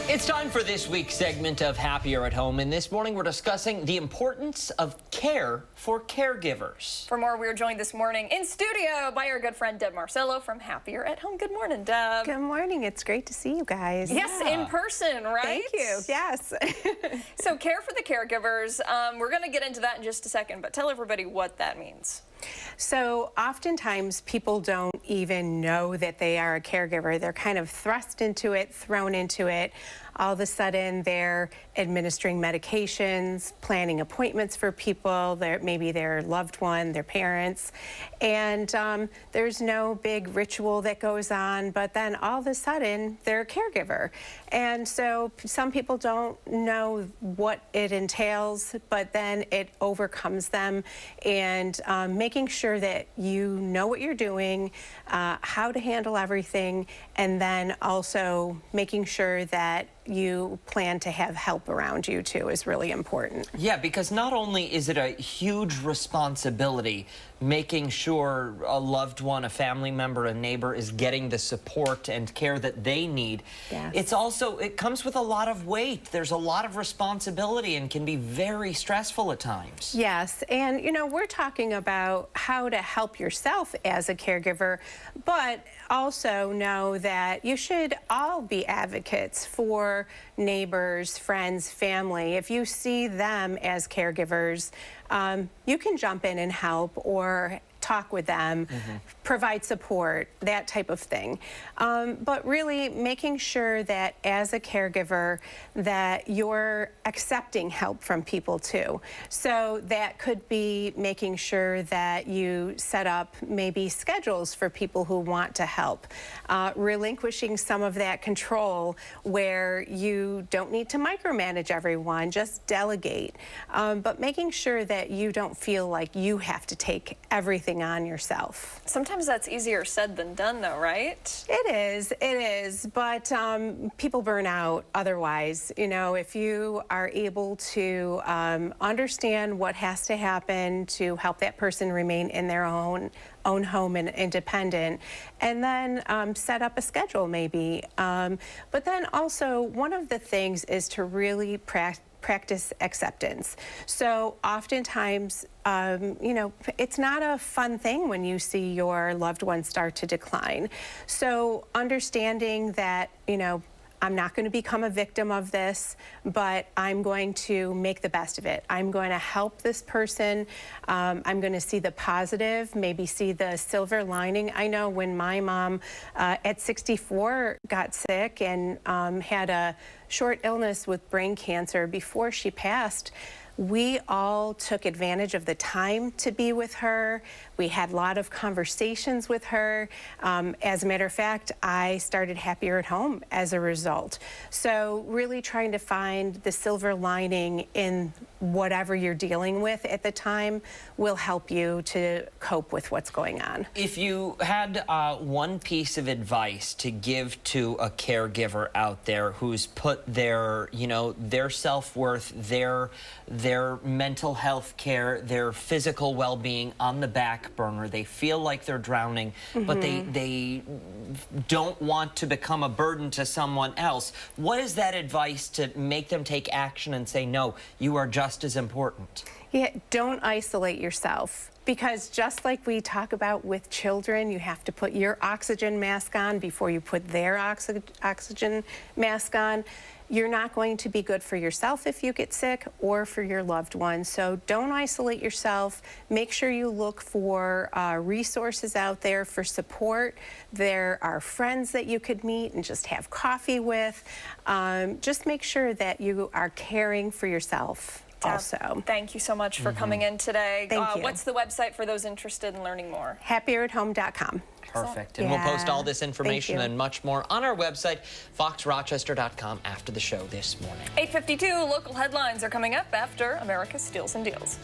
It's time for this week's segment of Happier at Home, and this morning we're discussing the importance of care for caregivers. For more, we're joined this morning in studio by our good friend Deb Marcello from Happier at Home. Good morning, Deb. Good morning. It's great to see you guys. Yes, in person, right? Thank you. Yes. So care for the caregivers, we're going to get into that in just a second, but tell everybody what that means. So oftentimes people don't even know that they are a caregiver. They're kind of thrust into it, thrown into it. All of a sudden they're administering medications, planning appointments for people, maybe their loved one, their parents, and there's no big ritual that goes on, but then all of a sudden they're a caregiver. And so some people don't know what it entails, but then it overcomes them, and making sure that you know what you're doing, how to handle everything, and then also making sure that you plan to have help around you too is really important. Yeah, because not only is it a huge responsibility making sure a loved one, a family member, a neighbor is getting the support and care that they need, yes, it comes with a lot of weight. There's a lot of responsibility and can be very stressful at times. Yes, and you know, we're talking about how to help yourself as a caregiver, but also know that you should all be advocates for neighbors, friends, family. If you see them as caregivers, you can jump in and help or talk with them, provide support, that type of thing. But really making sure that as a caregiver that you're accepting help from people too. So that could be making sure that you set up maybe schedules for people who want to help, relinquishing some of that control where you don't need to micromanage everyone, just delegate, but making sure that you don't feel like you have to take everything on yourself. Sometimes that's easier said than done though, right? It is, but people burn out otherwise. You know, if you are able to understand what has to happen to help that person remain in their own home and independent, and then set up a schedule maybe. But then also one of the things is to really practice acceptance. So oftentimes, you know, it's not a fun thing when you see your loved one start to decline. So understanding that, you know, I'm not going to become a victim of this, but I'm going to make the best of it. I'm going to help this person. I'm going to see the positive, maybe see the silver lining. I know when my mom at 64 got sick and had a short illness with brain cancer before she passed, we all took advantage of the time to be with her. We had a lot of conversations with her. As a matter of fact, I started Happier at Home as a result. So really trying to find the silver lining in whatever you're dealing with at the time will help you to cope with what's going on. If you had one piece of advice to give to a caregiver out there who's put their, you know, their self-worth, their mental health care, their physical well-being on the back burner, they feel like they're drowning, but they don't want to become a burden to someone else, what is that advice to make them take action and say, no, you are just as important? Yeah, don't isolate yourself, because just like we talk about with children, you have to put your oxygen mask on before you put their oxygen mask on. You're not going to be good for yourself if you get sick or for your loved one. So don't isolate yourself. Make sure you look for resources out there for support. There are friends that you could meet and just have coffee with. Just make sure that you are caring for yourself. Also. Thank you so much for coming in today. Thank you. What's the website for those interested in learning more? HappierAtHome.com. Perfect. And we'll post all this information and much more on our website, foxrochester.com, after the show this morning. 8:52 local headlines are coming up after America's Steals and Deals.